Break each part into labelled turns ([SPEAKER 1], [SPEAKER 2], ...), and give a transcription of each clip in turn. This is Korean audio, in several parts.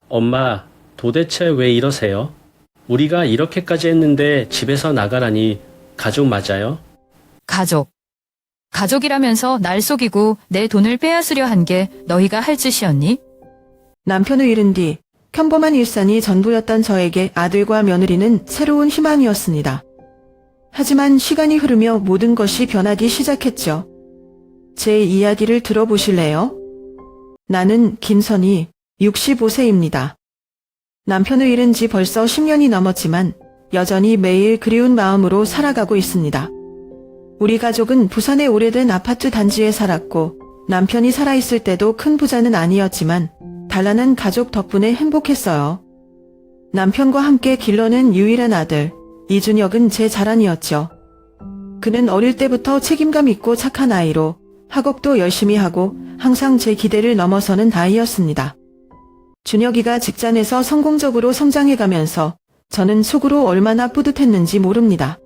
[SPEAKER 1] 엄마, 도대체 왜 이러세요? 우리가 이렇게까지 했는데 집에서 나가라니 가족 맞아요?
[SPEAKER 2] 가족. 가족이라면서 날 속이고 내 돈을 빼앗으려 한 게 너희가 할 짓이었니?
[SPEAKER 3] 남편을 잃은 뒤 평범한 일상이 전부였던 저에게 아들과 며느리는 새로운 희망이었습니다. 하지만 시간이 흐르며 모든 것이 변하기 시작했죠. 제 이야기를 들어보실래요? 나는 김선희, 65세입니다. 남편을 잃은 지 벌써 10년이 넘었지만 여전히 매일 그리운 마음으로 살아가고 있습니다. 우리 가족은 부산의 오래된 아파트 단지에 살았고 남편이 살아있을 때도 큰 부자는 아니었지만 단란한 가족 덕분에 행복했어요. 남편과 함께 길러낸 유일한 아들, 이준혁은 제 자랑이었죠. 그는 어릴 때부터 책임감 있고 착한 아이로 학업도 열심히 하고 항상 제 기대를 넘어서는 아이였습니다. 준혁이가 직장에서 성공적으로 성장해가면서 저는 속으로 얼마나 뿌듯했는지 모릅니다.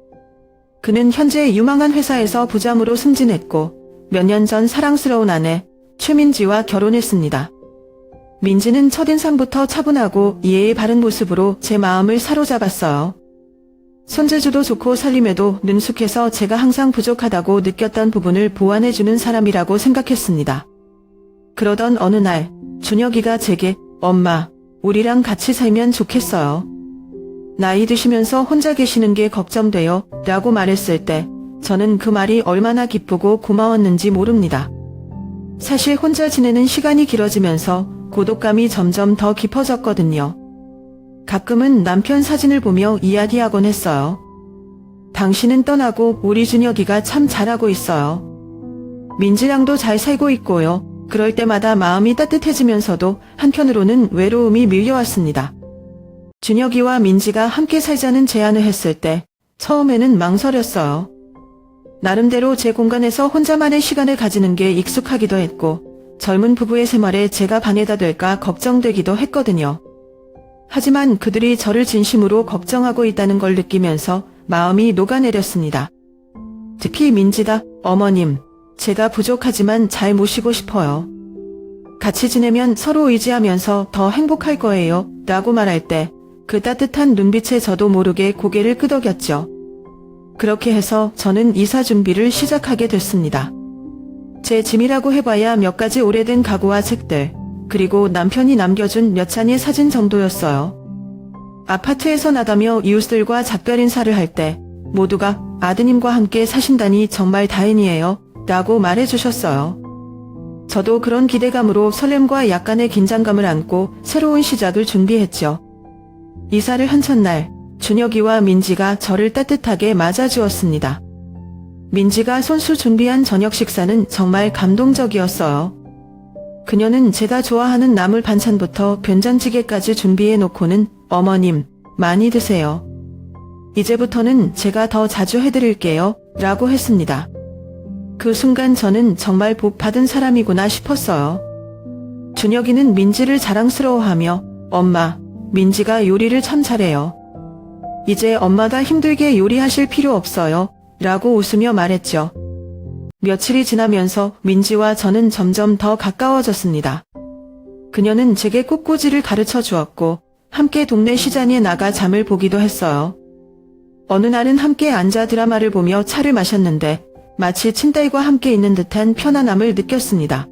[SPEAKER 3] 그는 현재 유망한 회사에서 부장으로 승진했고 몇 년 전 사랑스러운 아내 최민지와 결혼했습니다. 민지는 첫인상부터 차분하고 예의 바른 모습으로 제 마음을 사로잡았어요. 손재주도 좋고 살림에도 능숙해서 제가 항상 부족하다고 느꼈던 부분을 보완해주는 사람이라고 생각했습니다. 그러던 어느 날 준혁이가 제게 엄마, 우리랑 같이 살면 좋겠어요. 나이 드시면서 혼자 계시는 게 걱정돼요 라고 말했을 때 저는 그 말이 얼마나 기쁘고 고마웠는지 모릅니다. 사실 혼자 지내는 시간이 길어지면서 고독감이 점점 더 깊어졌거든요. 가끔은 남편 사진을 보며 이야기하곤 했어요. 당신은 떠나고 우리 준혁이가 참 잘하고 있어요. 민지랑도 잘 살고 있고요. 그럴 때마다 마음이 따뜻해지면서도 한편으로는 외로움이 밀려왔습니다. 준혁이와 민지가 함께 살자는 제안을 했을 때 처음에는 망설였어요. 나름대로 제 공간에서 혼자만의 시간을 가지는 게 익숙하기도 했고 젊은 부부의 생활에 제가 방해가 될까 걱정되기도 했거든요. 하지만 그들이 저를 진심으로 걱정하고 있다는 걸 느끼면서 마음이 녹아내렸습니다. 특히 민지가 어머님, 제가 부족하지만 잘 모시고 싶어요. 같이 지내면 서로 의지하면서 더 행복할 거예요 라고 말할 때 그 따뜻한 눈빛에 저도 모르게 고개를 끄덕였죠. 그렇게 해서 저는 이사 준비를 시작하게 됐습니다. 제 짐이라고 해봐야 몇 가지 오래된 가구와 책들, 그리고 남편이 남겨준 몇 장의 사진 정도였어요. 아파트에서 나가며 이웃들과 작별 인사를 할 때 모두가 아드님과 함께 사신다니 정말 다행이에요 라고 말해주셨어요. 저도 그런 기대감으로 설렘과 약간의 긴장감을 안고 새로운 시작을 준비했죠. 이사를 한 첫날 준혁이와 민지가 저를 따뜻하게 맞아주었습니다. 민지가 손수 준비한 저녁 식사는 정말 감동적이었어요. 그녀는 제가 좋아하는 나물 반찬부터 된장찌개까지 준비해 놓고는 어머님, 많이 드세요. 이제부터는 제가 더 자주 해드릴게요 라고 했습니다. 그 순간 저는 정말 복 받은 사람이구나 싶었어요. 준혁이는 민지를 자랑스러워하며 엄마, 민지가 요리를 참 잘해요. 이제 엄마가 힘들게 요리하실 필요 없어요 라고 웃으며 말했죠. 며칠이 지나면서 민지와 저는 점점 더 가까워졌습니다. 그녀는 제게 꽃꽂이를 가르쳐 주었고 함께 동네 시장에 나가 장을 보기도 했어요. 어느 날은 함께 앉아 드라마를 보며 차를 마셨는데 마치 친딸과 함께 있는 듯한 편안함을 느꼈습니다.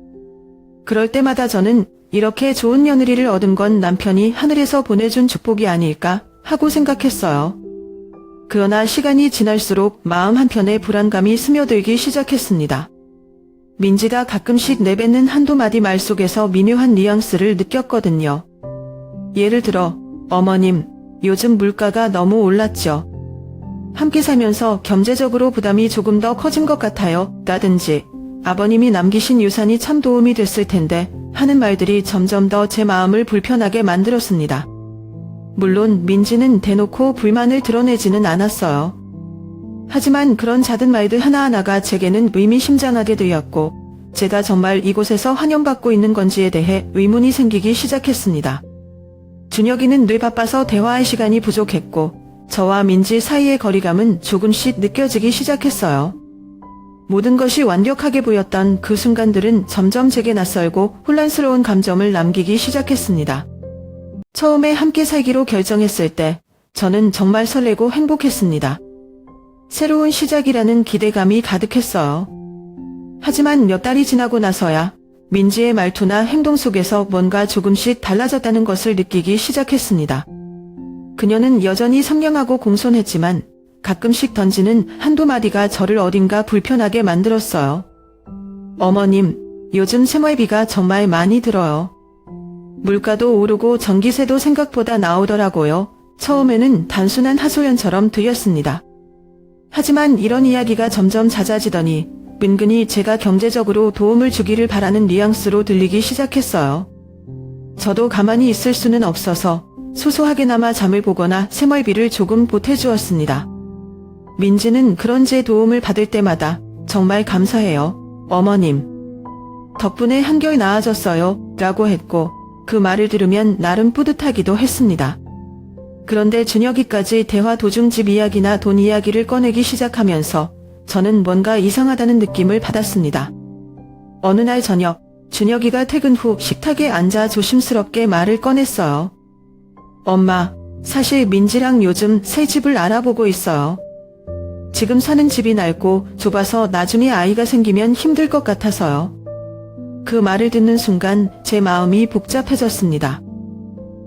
[SPEAKER 3] 그럴 때마다 저는 이렇게 좋은 며느리를 얻은 건 남편이 하늘에서 보내준 축복이 아닐까 하고 생각했어요. 그러나 시간이 지날수록 마음 한편에 불안감이 스며들기 시작했습니다. 민지가 가끔씩 내뱉는 한두 마디 말 속에서 미묘한 뉘앙스를 느꼈거든요. 예를 들어, 어머님, 요즘 물가가 너무 올랐죠. 함께 살면서 경제적으로 부담이 조금 더 커진 것 같아요. 라든지, 아버님이 남기신 유산이 참 도움이 됐을 텐데 하는 말들이 점점 더 제 마음을 불편하게 만들었습니다. 물론 민지는 대놓고 불만을 드러내지는 않았어요. 하지만 그런 작은 말들 하나하나가 제게는 의미심장하게 되었고 제가 정말 이곳에서 환영받고 있는 건지에 대해 의문이 생기기 시작했습니다. 준혁이는 늘 바빠서 대화할 시간이 부족했고 저와 민지 사이의 거리감은 조금씩 느껴지기 시작했어요. 모든 것이 완벽하게 보였던 그 순간들은 점점 제게 낯설고 혼란스러운 감정을 남기기 시작했습니다. 처음에 함께 살기로 결정했을 때 저는 정말 설레고 행복했습니다. 새로운 시작이라는 기대감이 가득했어요. 하지만 몇 달이 지나고 나서야 민지의 말투나 행동 속에서 뭔가 조금씩 달라졌다는 것을 느끼기 시작했습니다. 그녀는 여전히 선량하고 공손했지만 가끔씩 던지는 한두 마디가 저를 어딘가 불편하게 만들었어요. 어머님, 요즘 생활비가 정말 많이 들어요. 물가도 오르고 전기세도 생각보다 나오더라고요. 처음에는 단순한 하소연처럼 들렸습니다. 하지만 이런 이야기가 점점 잦아지더니 은근히 제가 경제적으로 도움을 주기를 바라는 뉘앙스로 들리기 시작했어요. 저도 가만히 있을 수는 없어서 소소하게나마 잠을 보거나 생활비를 조금 보태주었습니다. 민지는 그런 제 도움을 받을 때마다 정말 감사해요, 어머님. 덕분에 한결 나아졌어요, 라고 했고 그 말을 들으면 나름 뿌듯하기도 했습니다. 그런데 준혁이까지 대화 도중 집 이야기나 돈 이야기를 꺼내기 시작하면서 저는 뭔가 이상하다는 느낌을 받았습니다. 어느 날 저녁, 준혁이가 퇴근 후 식탁에 앉아 조심스럽게 말을 꺼냈어요. 엄마, 사실 민지랑 요즘 새 집을 알아보고 있어요. 지금 사는 집이 낡고 좁아서 나중에 아이가 생기면 힘들 것 같아서요. 그 말을 듣는 순간 제 마음이 복잡해졌습니다.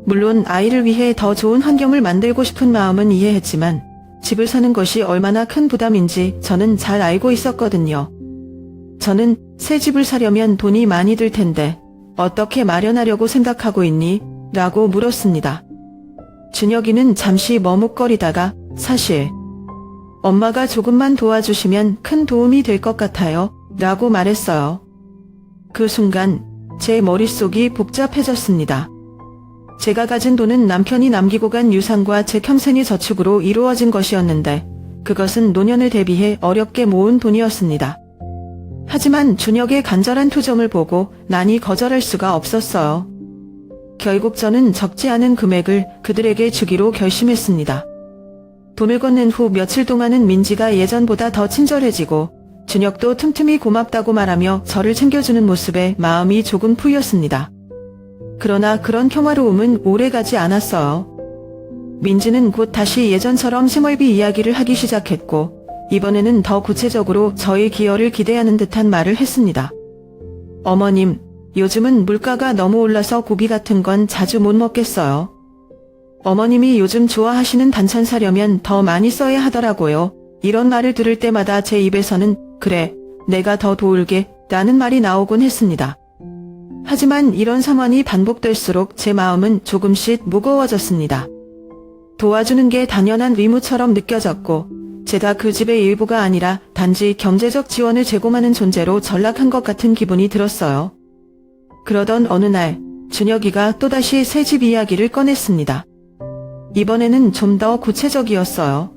[SPEAKER 3] 물론 아이를 위해 더 좋은 환경을 만들고 싶은 마음은 이해했지만 집을 사는 것이 얼마나 큰 부담인지 저는 잘 알고 있었거든요. 저는 새 집을 사려면 돈이 많이 들 텐데 어떻게 마련하려고 생각하고 있니? 라고 물었습니다. 준혁이는 잠시 머뭇거리다가 사실 엄마가 조금만 도와주시면 큰 도움이 될 것 같아요. 라고 말했어요. 그 순간 제 머릿속이 복잡해졌습니다. 제가 가진 돈은 남편이 남기고 간 유산과 제 평생의 저축으로 이루어진 것이었는데 그것은 노년을 대비해 어렵게 모은 돈이었습니다. 하지만 준혁의 간절한 투정을 보고 난이 거절할 수가 없었어요. 결국 저는 적지 않은 금액을 그들에게 주기로 결심했습니다. 돈을 건넨 후 며칠 동안은 민지가 예전보다 더 친절해지고 준혁도 틈틈이 고맙다고 말하며 저를 챙겨주는 모습에 마음이 조금 풀렸습니다. 그러나 그런 평화로움은 오래가지 않았어요. 민지는 곧 다시 예전처럼 생활비 이야기를 하기 시작했고 이번에는 더 구체적으로 저의 기여를 기대하는 듯한 말을 했습니다. 어머님, 요즘은 물가가 너무 올라서 고기 같은 건 자주 못 먹겠어요. 어머님이 요즘 좋아하시는 반찬 사려면 더 많이 써야 하더라고요. 이런 말을 들을 때마다 제 입에서는 그래, 내가 더 도울게 라는 말이 나오곤 했습니다. 하지만 이런 상황이 반복될수록 제 마음은 조금씩 무거워졌습니다. 도와주는 게 당연한 의무처럼 느껴졌고 제가 그 집의 일부가 아니라 단지 경제적 지원을 제공하는 존재로 전락한 것 같은 기분이 들었어요. 그러던 어느 날 준혁이가 또다시 새 집 이야기를 꺼냈습니다. 이번에는 좀 더 구체적이었어요.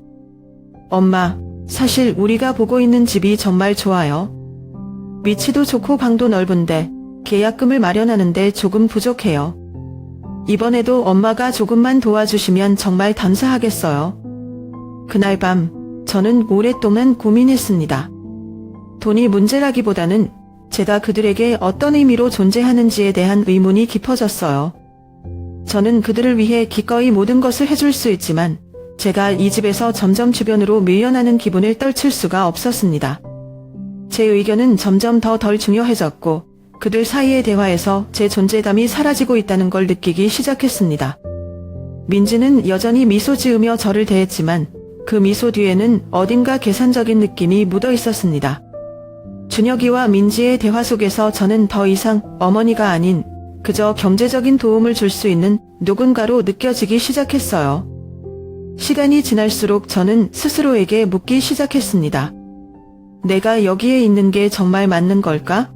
[SPEAKER 3] 엄마, 사실 우리가 보고 있는 집이 정말 좋아요. 위치도 좋고 방도 넓은데 계약금을 마련하는데 조금 부족해요. 이번에도 엄마가 조금만 도와주시면 정말 감사하겠어요. 그날 밤 저는 오랫동안 고민했습니다. 돈이 문제라기보다는 제가 그들에게 어떤 의미로 존재하는지에 대한 의문이 깊어졌어요. 저는 그들을 위해 기꺼이 모든 것을 해줄 수 있지만 제가 이 집에서 점점 주변으로 밀려나는 기분을 떨칠 수가 없었습니다. 제 의견은 점점 더 덜 중요해졌고 그들 사이의 대화에서 제 존재감이 사라지고 있다는 걸 느끼기 시작했습니다. 민지는 여전히 미소 지으며 저를 대했지만 그 미소 뒤에는 어딘가 계산적인 느낌이 묻어 있었습니다. 준혁이와 민지의 대화 속에서 저는 더 이상 어머니가 아닌 그저 경제적인 도움을 줄 수 있는 누군가로 느껴지기 시작했어요. 시간이 지날수록 저는 스스로에게 묻기 시작했습니다. 내가 여기에 있는 게 정말 맞는 걸까?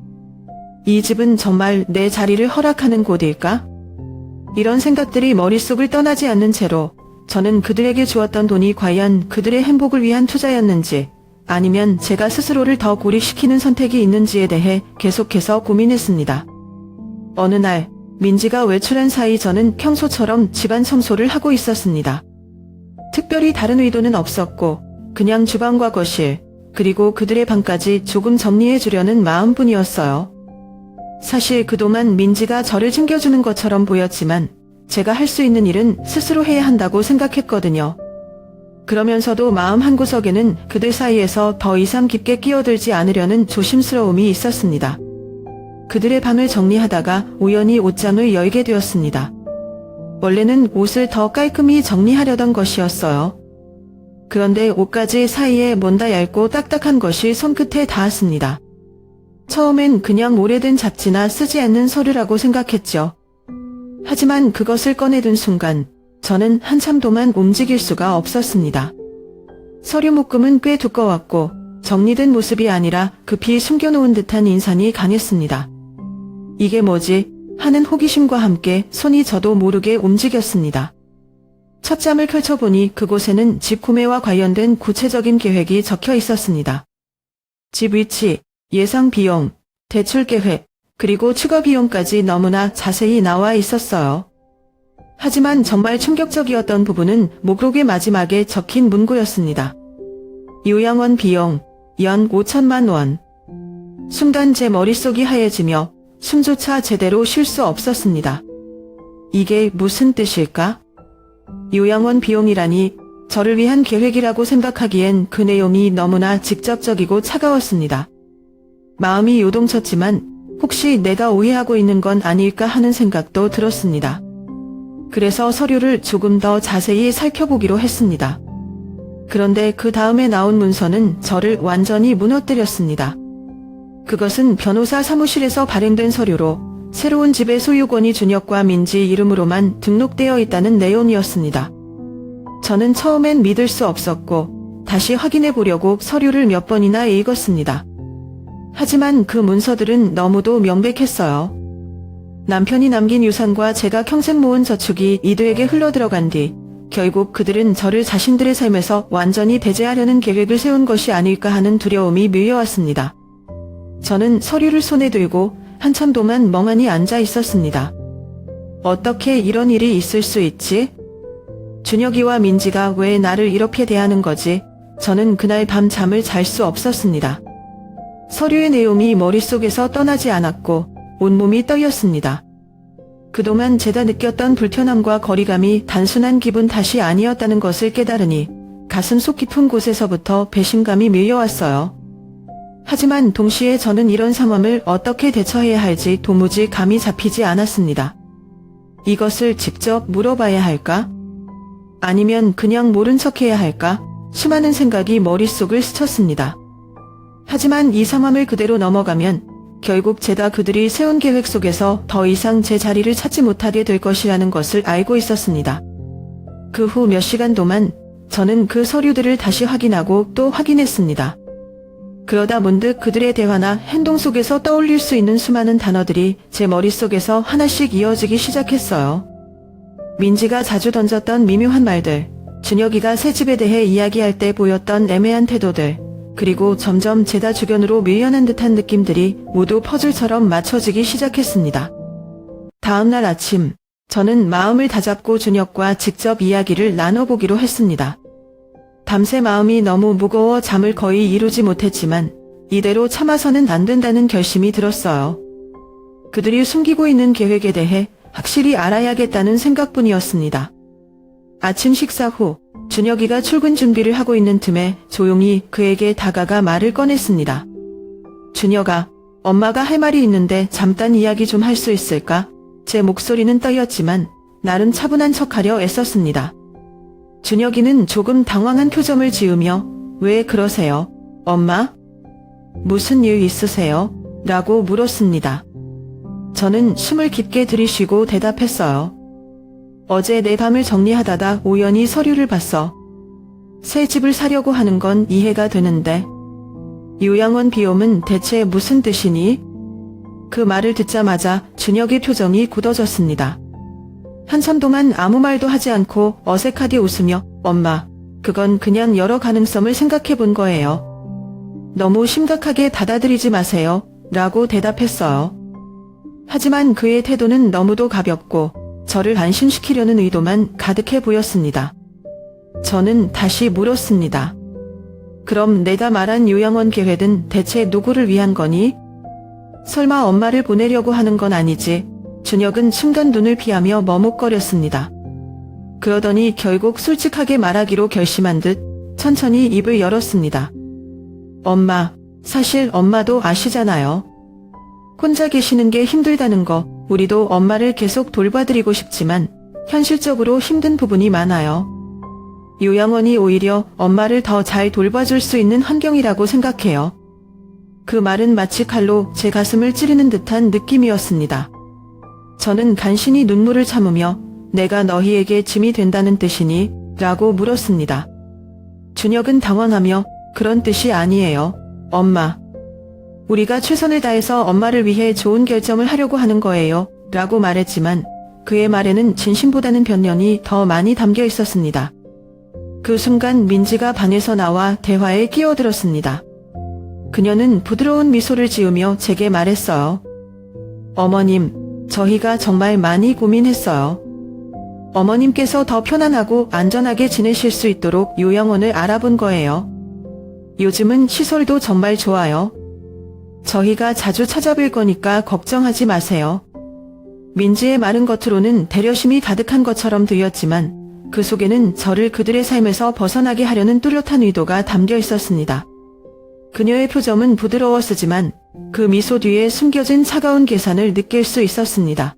[SPEAKER 3] 이 집은 정말 내 자리를 허락하는 곳일까? 이런 생각들이 머릿속을 떠나지 않는 채로 저는 그들에게 주었던 돈이 과연 그들의 행복을 위한 투자였는지 아니면 제가 스스로를 더 고립시키는 선택이 있는지에 대해 계속해서 고민했습니다. 어느 날 민지가 외출한 사이 저는 평소처럼 집안 청소를 하고 있었습니다. 특별히 다른 의도는 없었고 그냥 주방과 거실 그리고 그들의 방까지 조금 정리해 주려는 마음뿐이었어요. 사실 그동안 민지가 저를 챙겨주는 것처럼 보였지만 제가 할 수 있는 일은 스스로 해야 한다고 생각했거든요. 그러면서도 마음 한구석에는 그들 사이에서 더 이상 깊게 끼어들지 않으려는 조심스러움이 있었습니다. 그들의 방을 정리하다가 우연히 옷장을 열게 되었습니다. 원래는 옷을 더 깔끔히 정리하려던 것이었어요. 그런데 옷가지 사이에 뭔가 얇고 딱딱한 것이 손끝에 닿았습니다. 처음엔 그냥 오래된 잡지나 쓰지 않는 서류라고 생각했죠. 하지만 그것을 꺼내든 순간 저는 한참 동안 움직일 수가 없었습니다. 서류 묶음은 꽤 두꺼웠고 정리된 모습이 아니라 급히 숨겨놓은 듯한 인상이 강했습니다. 이게 뭐지? 하는 호기심과 함께 손이 저도 모르게 움직였습니다. 첫 장을 펼쳐보니 그곳에는 집 구매와 관련된 구체적인 계획이 적혀 있었습니다. 집 위치, 예상 비용, 대출 계획, 그리고 추가 비용까지 너무나 자세히 나와 있었어요. 하지만 정말 충격적이었던 부분은 목록의 마지막에 적힌 문구였습니다. 요양원 비용, 연 5천만 원. 순간 제 머릿속이 하얘지며 숨조차 제대로 쉴 수 없었습니다. 이게 무슨 뜻일까? 요양원 비용이라니 저를 위한 계획이라고 생각하기엔 그 내용이 너무나 직접적이고 차가웠습니다. 마음이 요동쳤지만 혹시 내가 오해하고 있는 건 아닐까 하는 생각도 들었습니다. 그래서 서류를 조금 더 자세히 살펴보기로 했습니다. 그런데 그 다음에 나온 문서는 저를 완전히 무너뜨렸습니다. 그것은 변호사 사무실에서 발행된 서류로 새로운 집의 소유권이 준혁과 민지 이름으로만 등록되어 있다는 내용이었습니다. 저는 처음엔 믿을 수 없었고 다시 확인해 보려고 서류를 몇 번이나 읽었습니다. 하지만 그 문서들은 너무도 명백했어요. 남편이 남긴 유산과 제가 평생 모은 저축이 이들에게 흘러들어간 뒤 결국 그들은 저를 자신들의 삶에서 완전히 배제하려는 계획을 세운 것이 아닐까 하는 두려움이 밀려왔습니다. 저는 서류를 손에 들고 한참 동안 멍하니 앉아 있었습니다. 어떻게 이런 일이 있을 수 있지? 준혁이와 민지가 왜 나를 이렇게 대하는 거지? 저는 그날 밤 잠을 잘 수 없었습니다. 서류의 내용이 머릿속에서 떠나지 않았고 온몸이 떨렸습니다. 그동안 제가 느꼈던 불편함과 거리감이 단순한 기분 탓이 아니었다는 것을 깨달으니 가슴 속 깊은 곳에서부터 배신감이 밀려왔어요. 하지만 동시에 저는 이런 상황을 어떻게 대처해야 할지 도무지 감이 잡히지 않았습니다. 이것을 직접 물어봐야 할까? 아니면 그냥 모른 척해야 할까? 수많은 생각이 머릿속을 스쳤습니다. 하지만 이 상황을 그대로 넘어가면 결국 제가 그들이 세운 계획 속에서 더 이상 제 자리를 찾지 못하게 될 것이라는 것을 알고 있었습니다. 그 후 몇 시간 동안 저는 그 서류들을 다시 확인하고 또 확인했습니다. 그러다 문득 그들의 대화나 행동 속에서 떠올릴 수 있는 수많은 단어들이 제 머릿속에서 하나씩 이어지기 시작했어요. 민지가 자주 던졌던 미묘한 말들, 준혁이가 새 집에 대해 이야기할 때 보였던 애매한 태도들, 그리고 점점 제가 주변으로 밀려난 듯한 느낌들이 모두 퍼즐처럼 맞춰지기 시작했습니다. 다음날 아침, 저는 마음을 다잡고 준혁과 직접 이야기를 나눠보기로 했습니다. 밤새 마음이 너무 무거워 잠을 거의 이루지 못했지만 이대로 참아서는 안 된다는 결심이 들었어요. 그들이 숨기고 있는 계획에 대해 확실히 알아야겠다는 생각뿐이었습니다. 아침 식사 후 준혁이가 출근 준비를 하고 있는 틈에 조용히 그에게 다가가 말을 꺼냈습니다. 준혁아, 엄마가 할 말이 있는데 잠깐 이야기 좀 할 수 있을까? 제 목소리는 떨렸지만 나름 차분한 척하려 애썼습니다. 준혁이는 조금 당황한 표정을 지으며 왜 그러세요? 엄마? 무슨 일 있으세요? 라고 물었습니다. 저는 숨을 깊게 들이쉬고 대답했어요. 어제 내 밤을 정리하다가 우연히 서류를 봤어. 새 집을 사려고 하는 건 이해가 되는데 요양원 비용은 대체 무슨 뜻이니? 그 말을 듣자마자 준혁의 표정이 굳어졌습니다. 한참 동안 아무 말도 하지 않고 어색하게 웃으며 엄마, 그건 그냥 여러 가능성을 생각해 본 거예요. 너무 심각하게 받아들이지 마세요. 라고 대답했어요. 하지만 그의 태도는 너무도 가볍고 저를 안심시키려는 의도만 가득해 보였습니다. 저는 다시 물었습니다. 그럼 내가 말한 요양원 계획은 대체 누구를 위한 거니? 설마 엄마를 보내려고 하는 건 아니지? 준혁은 순간 눈을 피하며 머뭇거렸습니다. 그러더니 결국 솔직하게 말하기로 결심한 듯 천천히 입을 열었습니다. 엄마, 사실 엄마도 아시잖아요. 혼자 계시는 게 힘들다는 거, 우리도 엄마를 계속 돌봐드리고 싶지만 현실적으로 힘든 부분이 많아요. 요양원이 오히려 엄마를 더 잘 돌봐줄 수 있는 환경이라고 생각해요. 그 말은 마치 칼로 제 가슴을 찌르는 듯한 느낌이었습니다. 저는 간신히 눈물을 참으며 내가 너희에게 짐이 된다는 뜻이니? 라고 물었습니다. 준혁은 당황하며 그런 뜻이 아니에요. 엄마. 우리가 최선을 다해서 엄마를 위해 좋은 결정을 하려고 하는 거예요. 라고 말했지만 그의 말에는 진심보다는 변명이 더 많이 담겨 있었습니다. 그 순간 민지가 방에서 나와 대화에 끼어들었습니다. 그녀는 부드러운 미소를 지으며 제게 말했어요. 어머님, 저희가 정말 많이 고민했어요. 어머님께서 더 편안하고 안전하게 지내실 수 있도록 요양원을 알아본 거예요. 요즘은 시설도 정말 좋아요. 저희가 자주 찾아뵐 거니까 걱정하지 마세요. 민지의 말은 겉으로는 배려심이 가득한 것처럼 들렸지만 그 속에는 저를 그들의 삶에서 벗어나게 하려는 뚜렷한 의도가 담겨 있었습니다. 그녀의 표정은 부드러웠으지만 그 미소 뒤에 숨겨진 차가운 계산을 느낄 수 있었습니다.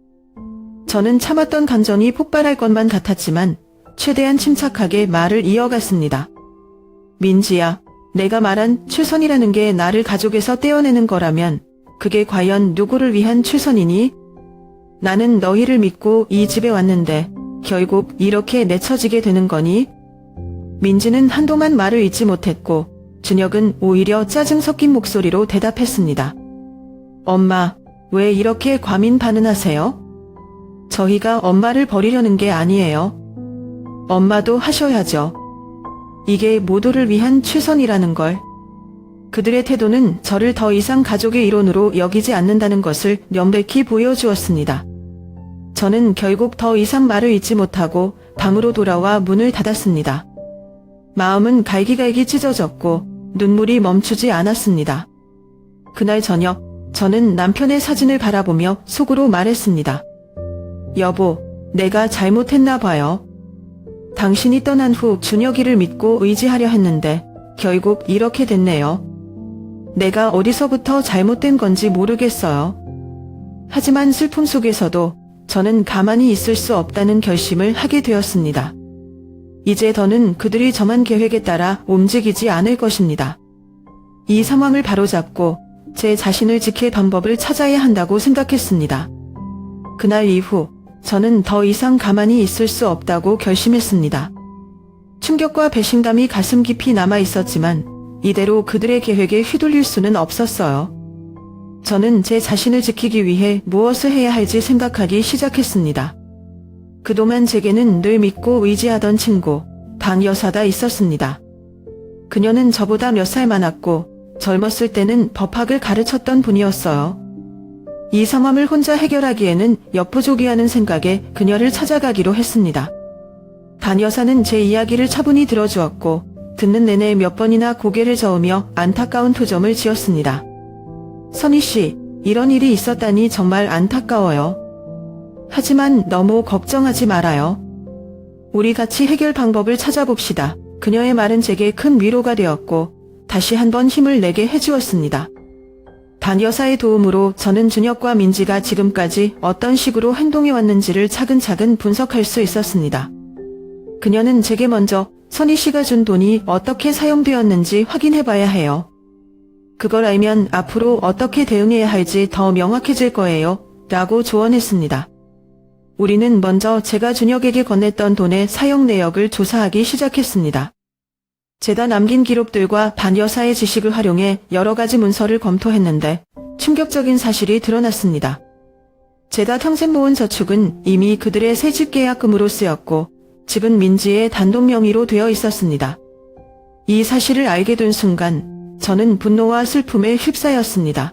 [SPEAKER 3] 저는 참았던 감정이 폭발할 것만 같았지만 최대한 침착하게 말을 이어갔습니다. 민지야, 내가 말한 최선이라는 게 나를 가족에서 떼어내는 거라면 그게 과연 누구를 위한 최선이니? 나는 너희를 믿고 이 집에 왔는데 결국 이렇게 내쳐지게 되는 거니? 민지는 한동안 말을 잇지 못했고 준혁은 오히려 짜증 섞인 목소리로 대답했습니다. 엄마, 왜 이렇게 과민 반응하세요? 저희가 엄마를 버리려는 게 아니에요. 엄마도 하셔야죠. 이게 모두를 위한 최선이라는 걸. 그들의 태도는 저를 더 이상 가족의 일원으로 여기지 않는다는 것을 명백히 보여주었습니다. 저는 결국 더 이상 말을 잇지 못하고 방으로 돌아와 문을 닫았습니다. 마음은 갈기갈기 찢어졌고 눈물이 멈추지 않았습니다. 그날 저녁, 저는 남편의 사진을 바라보며 속으로 말했습니다. 여보, 내가 잘못했나 봐요. 당신이 떠난 후 준혁이를 믿고 의지하려 했는데 결국 이렇게 됐네요. 내가 어디서부터 잘못된 건지 모르겠어요. 하지만 슬픔 속에서도 저는 가만히 있을 수 없다는 결심을 하게 되었습니다. 이제 더는 그들이 정한 계획에 따라 움직이지 않을 것입니다. 이 상황을 바로잡고 제 자신을 지킬 방법을 찾아야 한다고 생각했습니다. 그날 이후 저는 더 이상 가만히 있을 수 없다고 결심했습니다. 충격과 배신감이 가슴 깊이 남아 있었지만 이대로 그들의 계획에 휘둘릴 수는 없었어요. 저는 제 자신을 지키기 위해 무엇을 해야 할지 생각하기 시작했습니다. 그동안 제게는 늘 믿고 의지하던 친구, 방 여사가 있었습니다. 그녀는 저보다 몇 살 많았고 젊었을 때는 법학을 가르쳤던 분이었어요. 이 상황을 혼자 해결하기에는 역부족이라는 생각에 그녀를 찾아가기로 했습니다. 반 여사는 제 이야기를 차분히 들어주었고 듣는 내내 몇 번이나 고개를 저으며 안타까운 표정을 지었습니다. 선희 씨, 이런 일이 있었다니 정말 안타까워요. 하지만 너무 걱정하지 말아요. 우리 같이 해결 방법을 찾아봅시다. 그녀의 말은 제게 큰 위로가 되었고 다시 한번 힘을 내게 해주었습니다. 반 여사의 도움으로 저는 준혁과 민지가 지금까지 어떤 식으로 행동해왔는지를 차근차근 분석할 수 있었습니다. 그녀는 제게 먼저 선희 씨가 준 돈이 어떻게 사용되었는지 확인해봐야 해요. 그걸 알면 앞으로 어떻게 대응해야 할지 더 명확해질 거예요. 라고 조언했습니다. 우리는 먼저 제가 준혁에게 건넸던 돈의 사용 내역을 조사하기 시작했습니다. 제가 남긴 기록들과 반 여사의 지식을 활용해 여러 가지 문서를 검토했는데 충격적인 사실이 드러났습니다. 제가 평생 모은 저축은 이미 그들의 새집 계약금으로 쓰였고 집은 민지의 단독 명의로 되어 있었습니다. 이 사실을 알게 된 순간 저는 분노와 슬픔에 휩싸였습니다.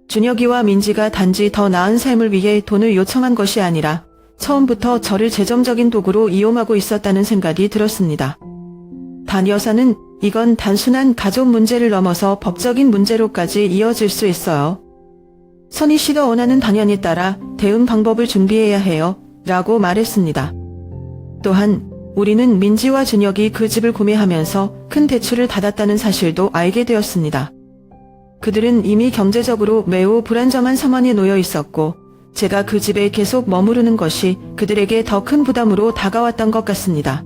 [SPEAKER 3] 준혁이와 민지가 단지 더 나은 삶을 위해 돈을 요청한 것이 아니라 처음부터 저를 재정적인 도구로 이용하고 있었다는 생각이 들었습니다. 반 여사는 이건 단순한 가족 문제를 넘어서 법적인 문제로까지 이어질 수 있어요. 선희 씨가 원하는 방향에 따라 대응 방법을 준비해야 해요. 라고 말했습니다. 또한 우리는 민지와 준혁이 그 집을 구매하면서 큰 대출을 받았다는 사실도 알게 되었습니다. 그들은 이미 경제적으로 매우 불안정한 상황에 놓여 있었고 제가 그 집에 계속 머무르는 것이 그들에게 더 큰 부담으로 다가왔던 것 같습니다.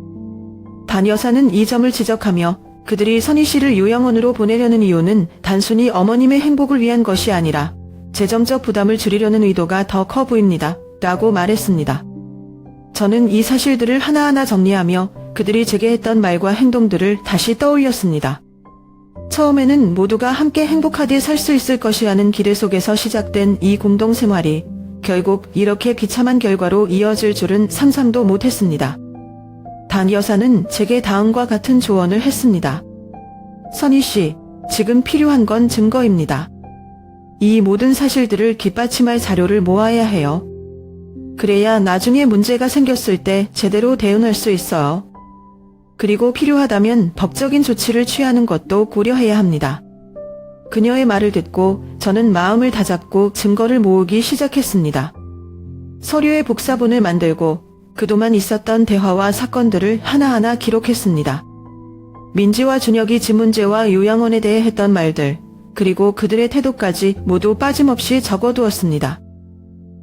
[SPEAKER 3] 단 여사는 이 점을 지적하며 그들이 선희 씨를 요양원으로 보내려는 이유는 단순히 어머님의 행복을 위한 것이 아니라 재정적 부담을 줄이려는 의도가 더 커 보입니다. 라고 말했습니다. 저는 이 사실들을 하나하나 정리하며 그들이 제게 했던 말과 행동들을 다시 떠올렸습니다. 처음에는 모두가 함께 행복하게 살 수 있을 것이라는 기대 속에서 시작된 이 공동생활이 결국 이렇게 비참한 결과로 이어질 줄은 상상도 못했습니다. 단 여사는 제게 다음과 같은 조언을 했습니다. 선희 씨, 지금 필요한 건 증거입니다. 이 모든 사실들을 뒷받침할 자료를 모아야 해요. 그래야 나중에 문제가 생겼을 때 제대로 대응할 수 있어요. 그리고 필요하다면 법적인 조치를 취하는 것도 고려해야 합니다. 그녀의 말을 듣고 저는 마음을 다잡고 증거를 모으기 시작했습니다. 서류의 복사본을 만들고 그동안 있었던 대화와 사건들을 하나하나 기록했습니다. 민지와 준혁이 집 문제와 요양원에 대해 했던 말들, 그리고 그들의 태도까지 모두 빠짐없이 적어두었습니다.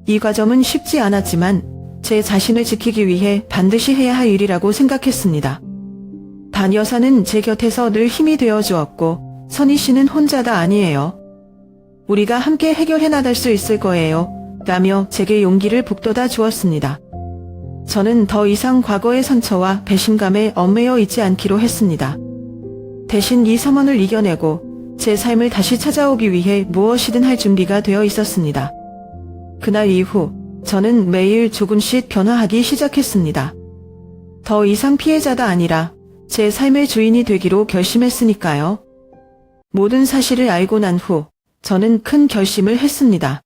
[SPEAKER 3] 이 과정은 쉽지 않았지만 제 자신을 지키기 위해 반드시 해야 할 일이라고 생각했습니다. 단 여사는 제 곁에서 늘 힘이 되어 주었고 선희 씨는 혼자가 아니에요. 우리가 함께 해결해 나갈 수 있을 거예요. 라며 제게 용기를 북돋아 주었습니다. 저는 더 이상 과거의 상처와 배신감에 얽매여 있지 않기로 했습니다. 대신 이 상황을 이겨내고 제 삶을 다시 찾아오기 위해 무엇이든 할 준비가 되어 있었습니다. 그날 이후 저는 매일 조금씩 변화하기 시작했습니다. 더 이상 피해자가 아니라 제 삶의 주인이 되기로 결심했으니까요. 모든 사실을 알고 난 후 저는 큰 결심을 했습니다.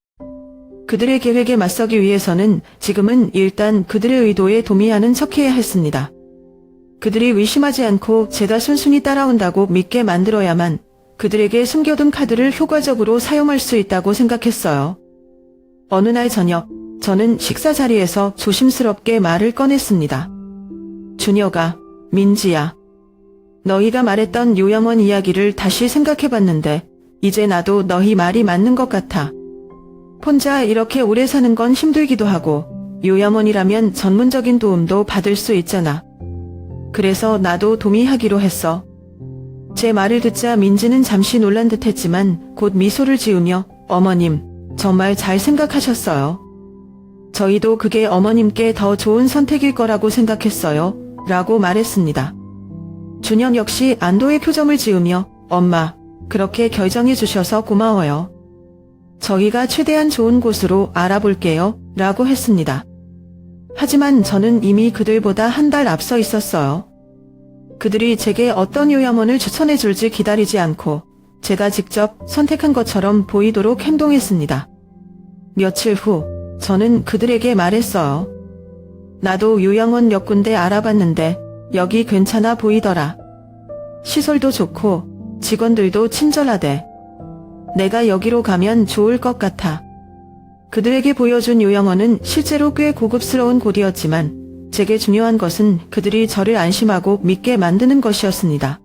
[SPEAKER 3] 그들의 계획에 맞서기 위해서는 지금은 일단 그들의 의도에 동의하는 척해야 했습니다. 그들이 의심하지 않고 제가 순순히 따라온다고 믿게 만들어야만 그들에게 숨겨둔 카드를 효과적으로 사용할 수 있다고 생각했어요. 어느 날 저녁, 저는 식사 자리에서 조심스럽게 말을 꺼냈습니다. 준혁아, 민지야. 너희가 말했던 요양원 이야기를 다시 생각해봤는데 이제 나도 너희 말이 맞는 것 같아. 혼자 이렇게 오래 사는 건 힘들기도 하고 요양원이라면 전문적인 도움도 받을 수 있잖아. 그래서 나도 동의하기로 했어. 제 말을 듣자 민지는 잠시 놀란 듯 했지만 곧 미소를 지으며 어머님, 정말 잘 생각하셨어요. 저희도 그게 어머님께 더 좋은 선택일 거라고 생각했어요. 라고 말했습니다. 준혁 역시 안도의 표정을 지으며 엄마, 그렇게 결정해 주셔서 고마워요. 저희가 최대한 좋은 곳으로 알아볼게요. 라고 했습니다. 하지만 저는 이미 그들보다 한 달 앞서 있었어요. 그들이 제게 어떤 요양원을 추천해 줄지 기다리지 않고 제가 직접 선택한 것처럼 보이도록 행동했습니다. 며칠 후 저는 그들에게 말했어요. 나도 요양원 몇 군데 알아봤는데 여기 괜찮아 보이더라. 시설도 좋고 직원들도 친절하대. 내가 여기로 가면 좋을 것 같아. 그들에게 보여준 요양원은 실제로 꽤 고급스러운 곳이었지만 제게 중요한 것은 그들이 저를 안심하고 믿게 만드는 것이었습니다.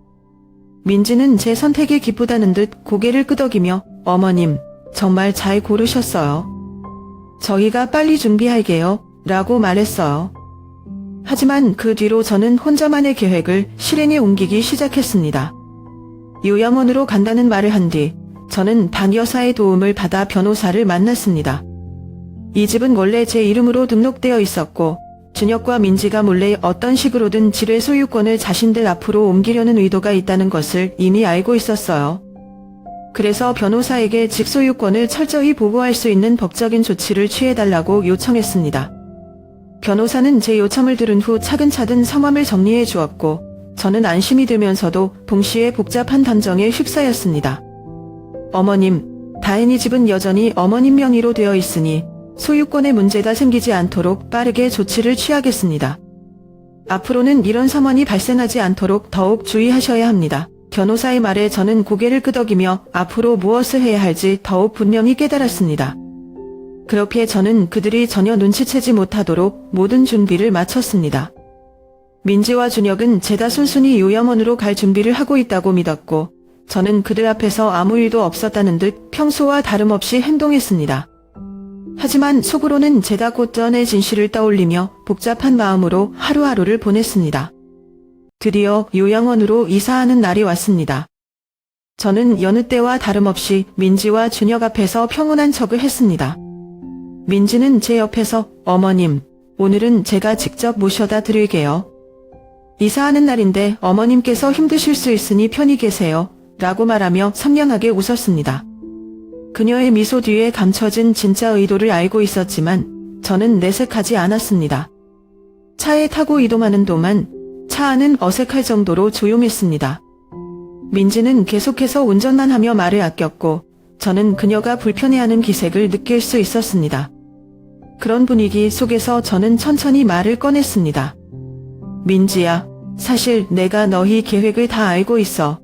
[SPEAKER 3] 민지는 제 선택에 기쁘다는 듯 고개를 끄덕이며 어머님, 정말 잘 고르셨어요. 저희가 빨리 준비할게요. 라고 말했어요. 하지만 그 뒤로 저는 혼자만의 계획을 실행에 옮기기 시작했습니다. 요양원으로 간다는 말을 한 뒤 저는 반 여사의 도움을 받아 변호사를 만났습니다. 이 집은 원래 제 이름으로 등록되어 있었고 준혁과 민지가 몰래 어떤 식으로든 집의 소유권을 자신들 앞으로 옮기려는 의도가 있다는 것을 이미 알고 있었어요. 그래서 변호사에게 집 소유권을 철저히 보호할 수 있는 법적인 조치를 취해달라고 요청했습니다. 변호사는 제 요청을 들은 후 차근차근 상황을 정리해 주었고 저는 안심이 들면서도 동시에 복잡한 감정에 휩싸였습니다. 어머님, 다행히 집은 여전히 어머님 명의로 되어 있으니 소유권에 문제가 생기지 않도록 빠르게 조치를 취하겠습니다. 앞으로는 이런 상황이 발생하지 않도록 더욱 주의하셔야 합니다. 변호사의 말에 저는 고개를 끄덕이며 앞으로 무엇을 해야 할지 더욱 분명히 깨달았습니다. 그렇게 저는 그들이 전혀 눈치채지 못하도록 모든 준비를 마쳤습니다. 민지와 준혁은 죄다 순순히 요양원으로 갈 준비를 하고 있다고 믿었고, 저는 그들 앞에서 아무 일도 없었다는 듯 평소와 다름없이 행동했습니다. 하지만 속으로는 죄다 곧전의 진실을 떠올리며 복잡한 마음으로 하루하루를 보냈습니다. 드디어 요양원으로 이사하는 날이 왔습니다. 저는 여느 때와 다름없이 민지와 준혁 앞에서 평온한 척을 했습니다. 민지는 제 옆에서 어머님, 오늘은 제가 직접 모셔다 드릴게요. 이사하는 날인데 어머님께서 힘드실 수 있으니 편히 계세요. 라고 말하며 선량하게 웃었습니다. 그녀의 미소 뒤에 감춰진 진짜 의도를 알고 있었지만 저는 내색하지 않았습니다. 차에 타고 이동하는 동안 차 안은 어색할 정도로 조용했습니다. 민지는 계속해서 운전만 하며 말을 아꼈고 저는 그녀가 불편해하는 기색을 느낄 수 있었습니다. 그런 분위기 속에서 저는 천천히 말을 꺼냈습니다. 민지야, 사실 내가 너희 계획을 다 알고 있어.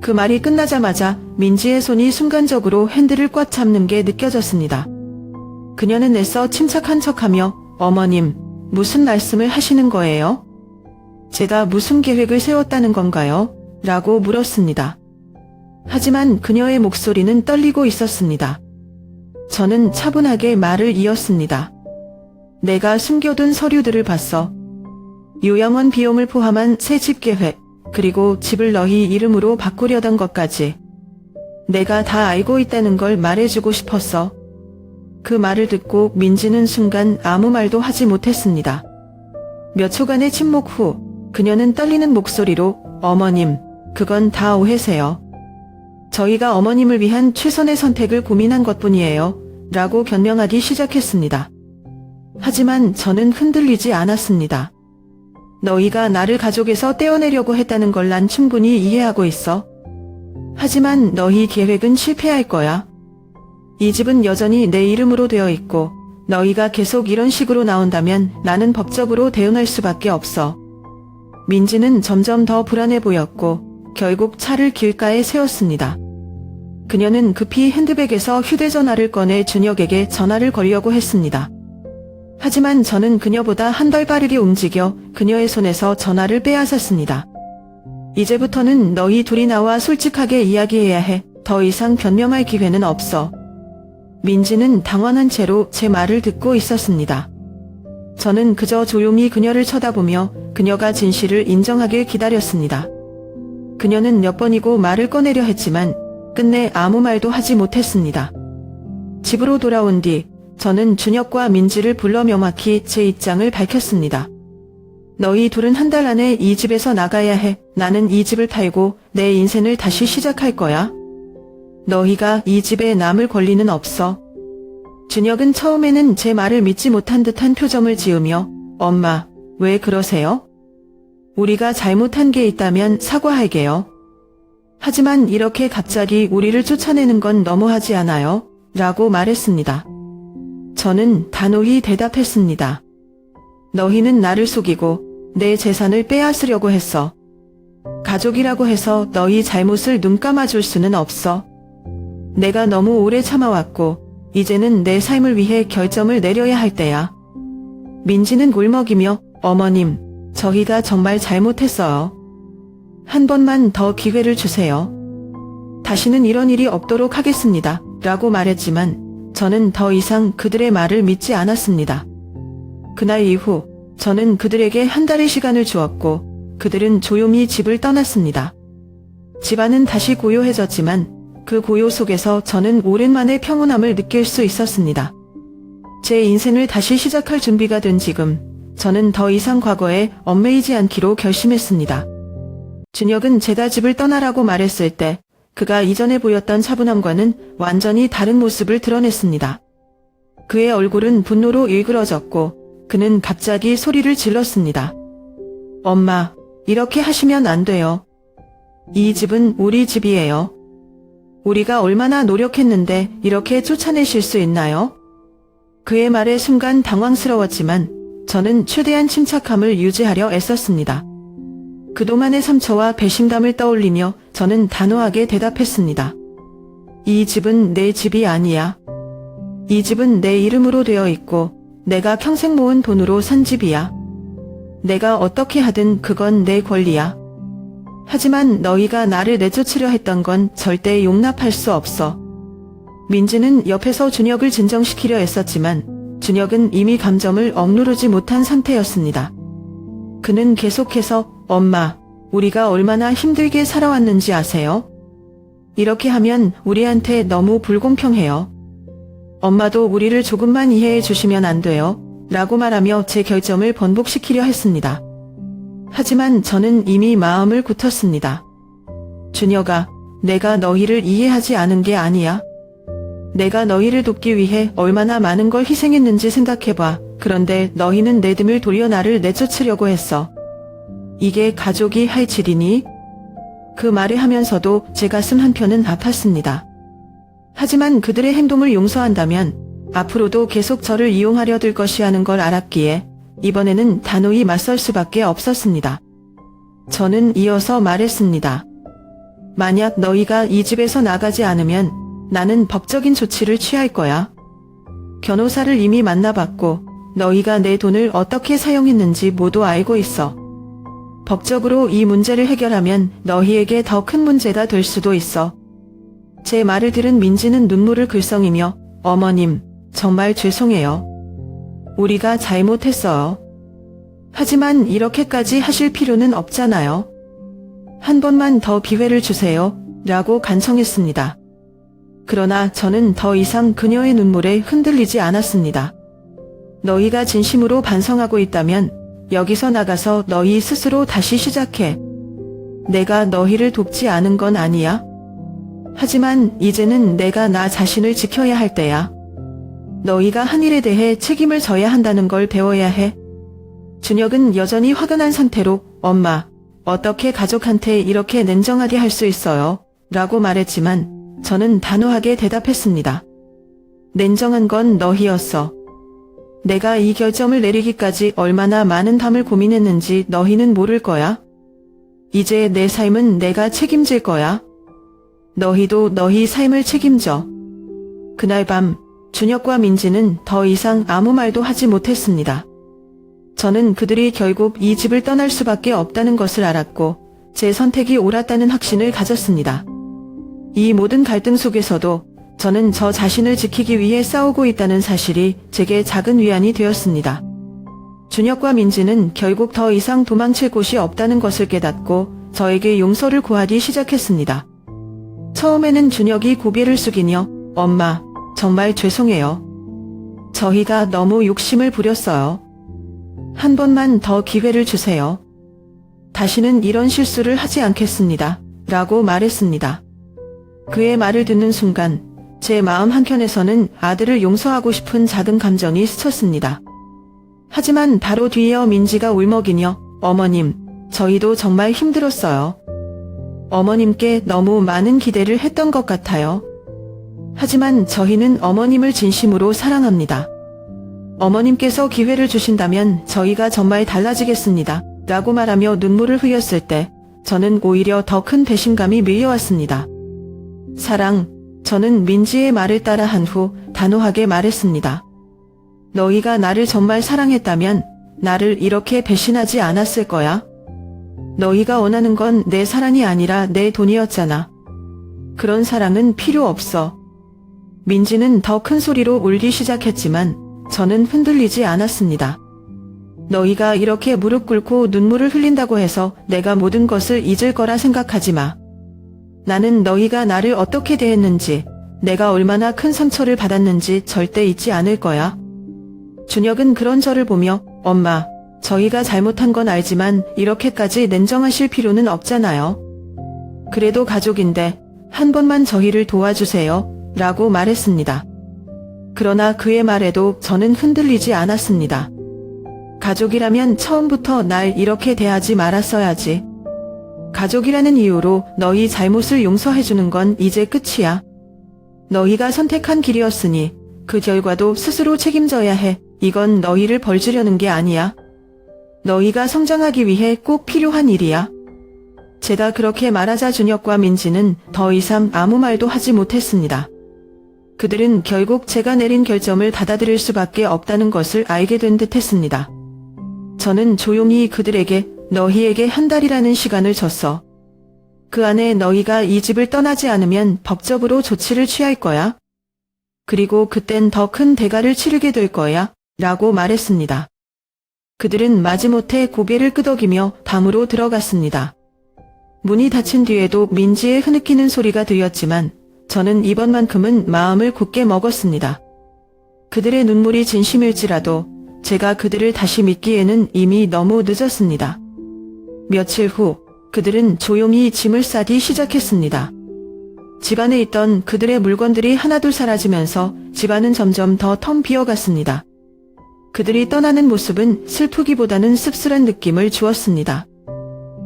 [SPEAKER 3] 그 말이 끝나자마자 민지의 손이 순간적으로 핸들을 꽉 잡는 게 느껴졌습니다. 그녀는 애써 침착한 척하며 어머님, 무슨 말씀을 하시는 거예요? 제가 무슨 계획을 세웠다는 건가요? 라고 물었습니다. 하지만 그녀의 목소리는 떨리고 있었습니다. 저는 차분하게 말을 이었습니다. 내가 숨겨둔 서류들을 봤어. 요양원 비용을 포함한 새 집 계획, 그리고 집을 너희 이름으로 바꾸려던 것까지. 내가 다 알고 있다는 걸 말해주고 싶었어. 그 말을 듣고 민지는 순간 아무 말도 하지 못했습니다. 몇 초간의 침묵 후 그녀는 떨리는 목소리로 어머님, 그건 다 오해세요. 저희가 어머님을 위한 최선의 선택을 고민한 것뿐이에요. 라고 변명하기 시작했습니다. 하지만 저는 흔들리지 않았습니다. 너희가 나를 가족에서 떼어내려고 했다는 걸 난 충분히 이해하고 있어. 하지만 너희 계획은 실패할 거야. 이 집은 여전히 내 이름으로 되어 있고 너희가 계속 이런 식으로 나온다면 나는 법적으로 대응할 수밖에 없어. 민지는 점점 더 불안해 보였고 결국 차를 길가에 세웠습니다. 그녀는 급히 핸드백에서 휴대전화를 꺼내 준혁에게 전화를 걸려고 했습니다. 하지만 저는 그녀보다 한 발 빠르게 움직여 그녀의 손에서 전화를 빼앗았습니다. 이제부터는 너희 둘이 나와 솔직하게 이야기해야 해. 더 이상 변명할 기회는 없어. 민지는 당황한 채로 제 말을 듣고 있었습니다. 저는 그저 조용히 그녀를 쳐다보며 그녀가 진실을 인정하길 기다렸습니다. 그녀는 몇 번이고 말을 꺼내려 했지만 끝내 아무 말도 하지 못했습니다. 집으로 돌아온 뒤 저는 준혁과 민지를 불러 명확히 제 입장을 밝혔습니다. 너희 둘은 한 달 안에 이 집에서 나가야 해. 나는 이 집을 팔고 내 인생을 다시 시작할 거야. 너희가 이 집에 남을 권리는 없어. 준혁은 처음에는 제 말을 믿지 못한 듯한 표정을 지으며 엄마, 왜 그러세요? 우리가 잘못한 게 있다면 사과할게요. 하지만 이렇게 갑자기 우리를 쫓아내는 건 너무하지 않아요? 라고 말했습니다. 저는 단호히 대답했습니다. 너희는 나를 속이고 내 재산을 빼앗으려고 했어. 가족이라고 해서 너희 잘못을 눈 감아줄 수는 없어. 내가 너무 오래 참아왔고 이제는 내 삶을 위해 결정을 내려야 할 때야. 민지는 골먹이며 어머님, 저희가 정말 잘못했어요. 한 번만 더 기회를 주세요. 다시는 이런 일이 없도록 하겠습니다. 라고 말했지만 저는 더 이상 그들의 말을 믿지 않았습니다. 그날 이후 저는 그들에게 한 달의 시간을 주었고 그들은 조용히 집을 떠났습니다. 집안은 다시 고요해졌지만 그 고요 속에서 저는 오랜만에 평온함을 느낄 수 있었습니다. 제 인생을 다시 시작할 준비가 된 지금 저는 더 이상 과거에 얽매이지 않기로 결심했습니다. 준혁은 제가 집을 떠나라고 말했을 때 그가 이전에 보였던 차분함과는 완전히 다른 모습을 드러냈습니다. 그의 얼굴은 분노로 일그러졌고 그는 갑자기 소리를 질렀습니다. 엄마, 이렇게 하시면 안 돼요. 이 집은 우리 집이에요. 우리가 얼마나 노력했는데 이렇게 쫓아내실 수 있나요? 그의 말에 순간 당황스러웠지만 저는 최대한 침착함을 유지하려 애썼습니다. 그동안의 상처와 배신감을 떠올리며 저는 단호하게 대답했습니다. 이 집은 내 집이 아니야. 이 집은 내 이름으로 되어 있고 내가 평생 모은 돈으로 산 집이야. 내가 어떻게 하든 그건 내 권리야. 하지만 너희가 나를 내쫓으려 했던 건 절대 용납할 수 없어. 민지는 옆에서 준혁을 진정시키려 애썼지만 준혁은 이미 감정을 억누르지 못한 상태였습니다. 그는 계속해서 엄마, 우리가 얼마나 힘들게 살아왔는지 아세요? 이렇게 하면 우리한테 너무 불공평해요. 엄마도 우리를 조금만 이해해 주시면 안 돼요? 라고 말하며 제 결정을 번복시키려 했습니다. 하지만 저는 이미 마음을 굳혔습니다. 준혁아, 내가 너희를 이해하지 않은 게 아니야. 내가 너희를 돕기 위해 얼마나 많은 걸 희생했는지 생각해봐. 그런데 너희는 내 등을 돌려 나를 내쫓으려고 했어. 이게 가족이 할 짓이니? 그 말을 하면서도 제 가슴 한편은 아팠습니다. 하지만 그들의 행동을 용서한다면 앞으로도 계속 저를 이용하려 들 것이라는 걸 알았기에 이번에는 단호히 맞설 수밖에 없었습니다. 저는 이어서 말했습니다. 만약 너희가 이 집에서 나가지 않으면 나는 법적인 조치를 취할 거야. 변호사를 이미 만나봤고 너희가 내 돈을 어떻게 사용했는지 모두 알고 있어. 법적으로 이 문제를 해결하면 너희에게 더 큰 문제가 될 수도 있어. 제 말을 들은 민지는 눈물을 글썽이며 어머님, 정말 죄송해요. 우리가 잘못했어요. 하지만 이렇게까지 하실 필요는 없잖아요. 한 번만 더 기회를 주세요. 라고 간청했습니다. 그러나 저는 더 이상 그녀의 눈물에 흔들리지 않았습니다. 너희가 진심으로 반성하고 있다면 여기서 나가서 너희 스스로 다시 시작해. 내가 너희를 돕지 않은 건 아니야. 하지만 이제는 내가 나 자신을 지켜야 할 때야. 너희가 한 일에 대해 책임을 져야 한다는 걸 배워야 해. 준혁은 여전히 화가 난 상태로 엄마, 어떻게 가족한테 이렇게 냉정하게 할 수 있어요? 라고 말했지만 저는 단호하게 대답했습니다. 냉정한 건 너희였어. 내가 이 결정을 내리기까지 얼마나 많은 밤을 고민했는지 너희는 모를 거야. 이제 내 삶은 내가 책임질 거야. 너희도 너희 삶을 책임져. 그날 밤 준혁과 민지는 더 이상 아무 말도 하지 못했습니다. 저는 그들이 결국 이 집을 떠날 수밖에 없다는 것을 알았고 제 선택이 옳았다는 확신을 가졌습니다. 이 모든 갈등 속에서도 저는 저 자신을 지키기 위해 싸우고 있다는 사실이 제게 작은 위안이 되었습니다. 준혁과 민지는 결국 더 이상 도망칠 곳이 없다는 것을 깨닫고 저에게 용서를 구하기 시작했습니다. 처음에는 준혁이 고개를 숙이며 엄마, 정말 죄송해요. 저희가 너무 욕심을 부렸어요. 한 번만 더 기회를 주세요. 다시는 이런 실수를 하지 않겠습니다. 라고 말했습니다. 그의 말을 듣는 순간 제 마음 한켠에서는 아들을 용서하고 싶은 작은 감정이 스쳤습니다. 하지만 바로 뒤이어 민지가 울먹이며 어머님, 저희도 정말 힘들었어요. 어머님께 너무 많은 기대를 했던 것 같아요. 하지만 저희는 어머님을 진심으로 사랑합니다. 어머님께서 기회를 주신다면 저희가 정말 달라지겠습니다. 라고 말하며 눈물을 흘렸을 때 저는 오히려 더 큰 배신감이 밀려왔습니다. 사랑, 저는 민지의 말을 따라 한 후 단호하게 말했습니다. 너희가 나를 정말 사랑했다면 나를 이렇게 배신하지 않았을 거야. 너희가 원하는 건 내 사랑이 아니라 내 돈이었잖아. 그런 사랑은 필요 없어. 민지는 더 큰 소리로 울기 시작했지만 저는 흔들리지 않았습니다. 너희가 이렇게 무릎 꿇고 눈물을 흘린다고 해서 내가 모든 것을 잊을 거라 생각하지 마. 나는 너희가 나를 어떻게 대했는지, 내가 얼마나 큰 상처를 받았는지 절대 잊지 않을 거야. 준혁은 그런 저를 보며 엄마, 저희가 잘못한 건 알지만 이렇게까지 냉정하실 필요는 없잖아요. 그래도 가족인데 한 번만 저희를 도와주세요. 라고 말했습니다. 그러나 그의 말에도 저는 흔들리지 않았습니다. 가족이라면 처음부터 날 이렇게 대하지 말았어야지. 가족이라는 이유로 너희 잘못을 용서해주는 건 이제 끝이야. 너희가 선택한 길이었으니 그 결과도 스스로 책임져야 해. 이건 너희를 벌주려는 게 아니야. 너희가 성장하기 위해 꼭 필요한 일이야. 제가 그렇게 말하자 준혁과 민지는 더 이상 아무 말도 하지 못했습니다. 그들은 결국 제가 내린 결정을 받아들일 수밖에 없다는 것을 알게 된 듯 했습니다. 저는 조용히 그들에게 너희에게 한 달이라는 시간을 줬어. 그 안에 너희가 이 집을 떠나지 않으면 법적으로 조치를 취할 거야. 그리고 그땐 더 큰 대가를 치르게 될 거야. 라고 말했습니다. 그들은 마지못해 고개를 끄덕이며 방으로 들어갔습니다. 문이 닫힌 뒤에도 민지의 흐느끼는 소리가 들렸지만 저는 이번만큼은 마음을 굳게 먹었습니다. 그들의 눈물이 진심일지라도 제가 그들을 다시 믿기에는 이미 너무 늦었습니다. 며칠 후 그들은 조용히 짐을 싸기 시작했습니다. 집안에 있던 그들의 물건들이 하나둘 사라지면서 집안은 점점 더 텅 비어갔습니다. 그들이 떠나는 모습은 슬프기보다는 씁쓸한 느낌을 주었습니다.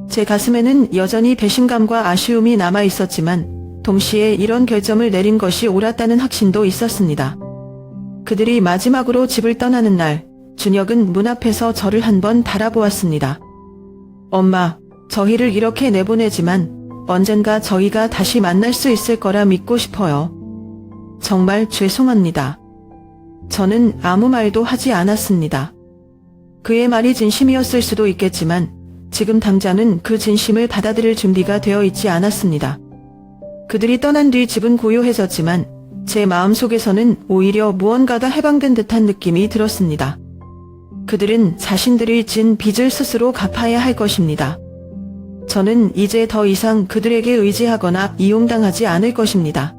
[SPEAKER 3] 제 가슴에는 여전히 배신감과 아쉬움이 남아 있었지만 동시에 이런 결정을 내린 것이 옳았다는 확신도 있었습니다. 그들이 마지막으로 집을 떠나는 날, 준혁은 문 앞에서 저를 한번 바라보았습니다. 엄마, 저희를 이렇게 내보내지만 언젠가 저희가 다시 만날 수 있을 거라 믿고 싶어요. 정말 죄송합니다. 저는 아무 말도 하지 않았습니다. 그의 말이 진심이었을 수도 있겠지만 지금 당장은 그 진심을 받아들일 준비가 되어 있지 않았습니다. 그들이 떠난 뒤 집은 고요해졌지만 제 마음속에서는 오히려 무언가가 해방된 듯한 느낌이 들었습니다. 그들은 자신들이 진 빚을 스스로 갚아야 할 것입니다. 저는 이제 더 이상 그들에게 의지하거나 이용당하지 않을 것입니다.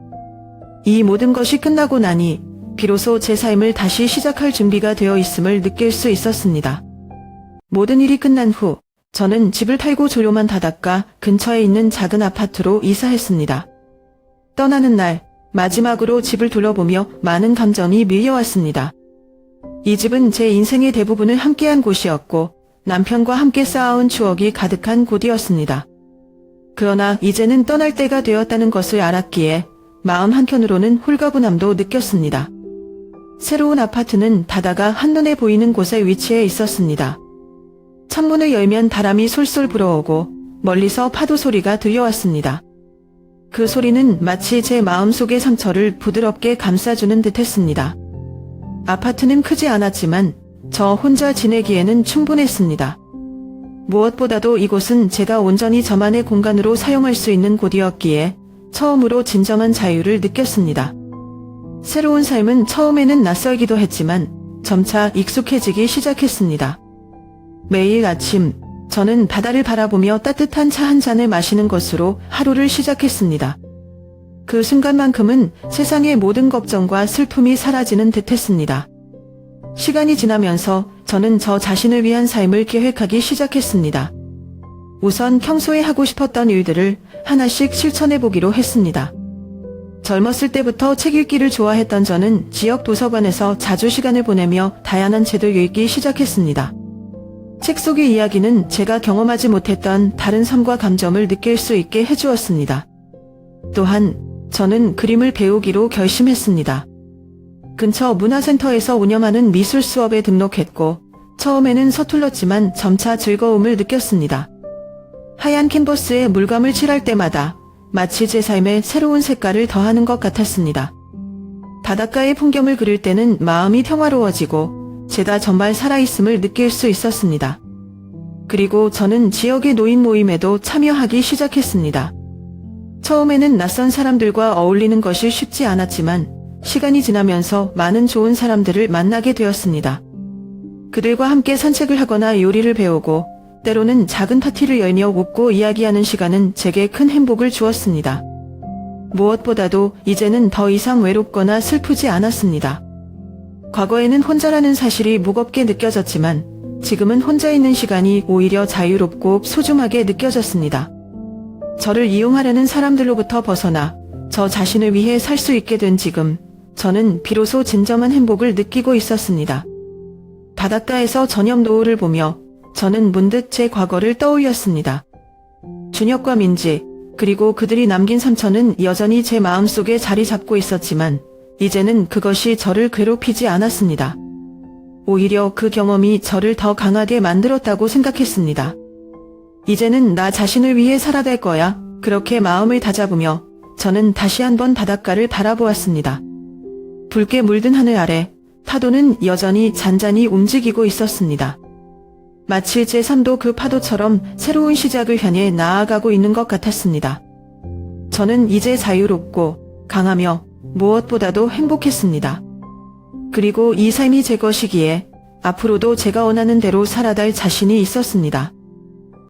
[SPEAKER 3] 이 모든 것이 끝나고 나니 비로소 제 삶을 다시 시작할 준비가 되어 있음을 느낄 수 있었습니다. 모든 일이 끝난 후 저는 집을 팔고 조료만 닫았가 근처에 있는 작은 아파트로 이사했습니다. 떠나는 날 마지막으로 집을 둘러보며 많은 감정이 밀려왔습니다. 이 집은 제 인생의 대부분을 함께한 곳이었고 남편과 함께 쌓아온 추억이 가득한 곳이었습니다. 그러나 이제는 떠날 때가 되었다는 것을 알았기에 마음 한켠으로는 홀가분함도 느꼈습니다. 새로운 아파트는 바다가 한눈에 보이는 곳에 위치해 있었습니다. 창문을 열면 바람이 솔솔 불어오고 멀리서 파도 소리가 들려왔습니다. 그 소리는 마치 제 마음속의 상처를 부드럽게 감싸주는 듯했습니다. 아파트는 크지 않았지만 저 혼자 지내기에는 충분했습니다. 무엇보다도 이곳은 제가 온전히 저만의 공간으로 사용할 수 있는 곳이었기에 처음으로 진정한 자유를 느꼈습니다. 새로운 삶은 처음에는 낯설기도 했지만 점차 익숙해지기 시작했습니다. 매일 아침 저는 바다를 바라보며 따뜻한 차 한 잔을 마시는 것으로 하루를 시작했습니다. 그 순간만큼은 세상의 모든 걱정과 슬픔이 사라지는 듯했습니다. 시간이 지나면서 저는 저 자신을 위한 삶을 계획하기 시작했습니다. 우선 평소에 하고 싶었던 일들을 하나씩 실천해보기로 했습니다. 젊었을 때부터 책 읽기를 좋아했던 저는 지역 도서관에서 자주 시간을 보내며 다양한 책을 읽기 시작했습니다. 책 속의 이야기는 제가 경험하지 못했던 다른 삶과 감정을 느낄 수 있게 해주었습니다. 또한 저는 그림을 배우기로 결심했습니다. 근처 문화센터에서 운영하는 미술 수업에 등록했고 처음에는 서툴렀지만 점차 즐거움을 느꼈습니다. 하얀 캔버스에 물감을 칠할 때마다 마치 제 삶에 새로운 색깔을 더하는 것 같았습니다. 바닷가의 풍경을 그릴 때는 마음이 평화로워지고 제가 정말 살아있음을 느낄 수 있었습니다. 그리고 저는 지역의 노인 모임에도 참여하기 시작했습니다. 처음에는 낯선 사람들과 어울리는 것이 쉽지 않았지만 시간이 지나면서 많은 좋은 사람들을 만나게 되었습니다. 그들과 함께 산책을 하거나 요리를 배우고 때로는 작은 파티를 열며 웃고 이야기하는 시간은 제게 큰 행복을 주었습니다. 무엇보다도 이제는 더 이상 외롭거나 슬프지 않았습니다. 과거에는 혼자라는 사실이 무겁게 느껴졌지만 지금은 혼자 있는 시간이 오히려 자유롭고 소중하게 느껴졌습니다. 저를 이용하려는 사람들로부터 벗어나 저 자신을 위해 살 수 있게 된 지금 저는 비로소 진정한 행복을 느끼고 있었습니다. 바닷가에서 저녁 노을을 보며 저는 문득 제 과거를 떠올렸습니다. 준혁과 민지 그리고 그들이 남긴 상처는 여전히 제 마음속에 자리 잡고 있었지만 이제는 그것이 저를 괴롭히지 않았습니다. 오히려 그 경험이 저를 더 강하게 만들었다고 생각했습니다. 이제는 나 자신을 위해 살아갈 거야. 그렇게 마음을 다잡으며 저는 다시 한번 바닷가를 바라보았습니다. 붉게 물든 하늘 아래 파도는 여전히 잔잔히 움직이고 있었습니다. 마치 제 삶도 그 파도처럼 새로운 시작을 향해 나아가고 있는 것 같았습니다. 저는 이제 자유롭고 강하며 무엇보다도 행복했습니다. 그리고 이 삶이 제 것이기에 앞으로도 제가 원하는 대로 살아갈 자신이 있었습니다.